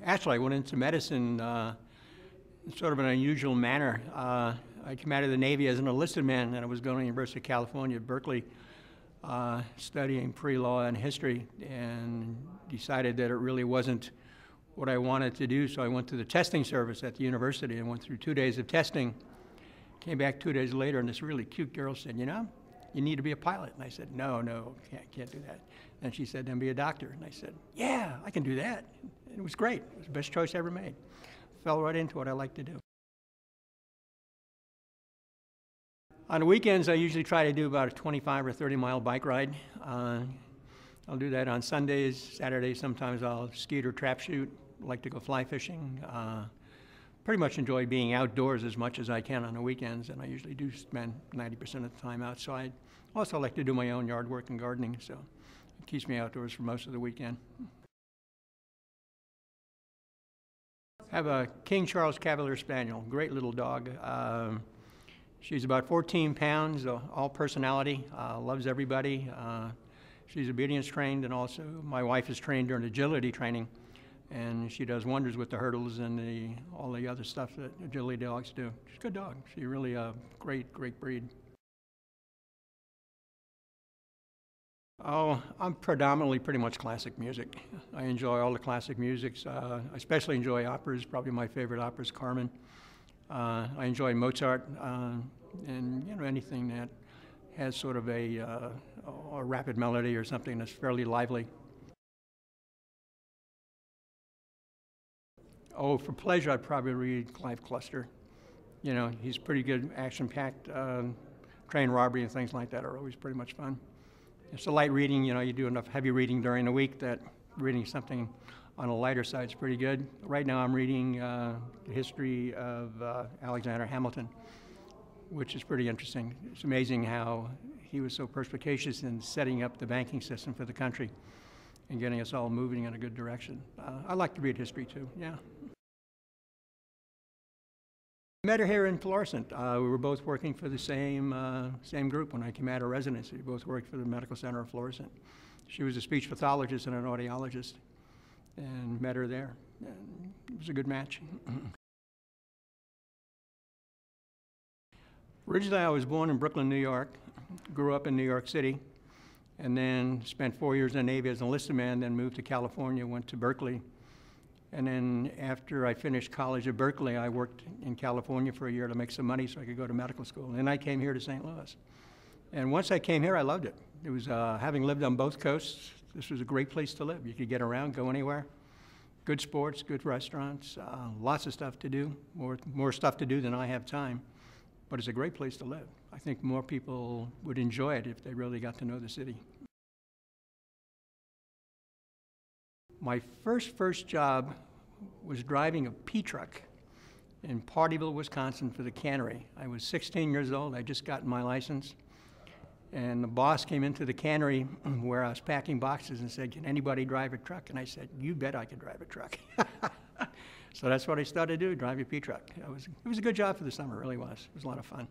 Actually, I went into medicine in sort of an unusual manner. I came out of the Navy as an enlisted man, and I was going to the University of California at Berkeley, studying pre-law and history, and decided that it really wasn't what I wanted to do. So I went to the testing service at the university and went through 2 days of testing. Came back 2 days later, and this really cute girl said, "You know, you need to be a pilot." And I said, no, can't do that. And she said, "Then be a doctor." And I said, "Yeah, I can do that." And it was great. It was the best choice I ever made. Fell right into what I like to do. On the weekends, I usually try to do about a 25 or 30-mile bike ride. I'll do that on Sundays, Saturdays. Sometimes I'll skeet or trap shoot. I like to go fly fishing. Pretty much enjoy being outdoors as much as I can on the weekends, and I usually do spend 90% of the time outside. Also like to do my own yard work and gardening, so it keeps me outdoors for most of the weekend. I have a King Charles Cavalier Spaniel, great little dog. She's about 14 pounds, all personality, loves everybody. She's obedience trained, and also my wife is trained during agility training, and she does wonders with the hurdles and all the other stuff that agility dogs do. She's a good dog. She's really a great breed. Oh, I'm predominantly pretty much classic music. I enjoy all the classic musics. I especially enjoy operas. Probably my favorite opera is Carmen. I enjoy Mozart, and anything that has sort of a rapid melody or something that's fairly lively. Oh, for pleasure, I'd probably read Clive Cluster. He's pretty good, action-packed. Train robbery and things like that are always pretty much fun. It's a light reading. You do enough heavy reading during the week that reading something on a lighter side is pretty good. Right now I'm reading the history of Alexander Hamilton, which is pretty interesting. It's amazing how he was so perspicacious in setting up the banking system for the country and getting us all moving in a good direction. I like to read history too, yeah. I met her here in Florissant. We were both working for the same group when I came out of residency. We both worked for the Medical Center of Florissant. She was a speech pathologist and an audiologist, and met her there. And it was a good match. Originally, I was born in Brooklyn, New York, grew up in New York City, and then spent 4 years in the Navy as an enlisted man, then moved to California, went to Berkeley. And then after I finished college at Berkeley, I worked in California for a year to make some money so I could go to medical school. And then I came here to St. Louis. And once I came here, I loved it. It was, having lived on both coasts, this was a great place to live. You could get around, go anywhere. Good sports, good restaurants, lots of stuff to do, more stuff to do than I have time. But it's a great place to live. I think more people would enjoy it if they really got to know the city. My first job was driving a P truck in Partyville, Wisconsin for the cannery. I was 16 years old. I just gotten my license. And the boss came into the cannery where I was packing boxes and said, "Can anybody drive a truck?" And I said, "You bet I could drive a truck." So that's what I started to do, drive a P truck. It was a good job for the summer, it really was. It was a lot of fun.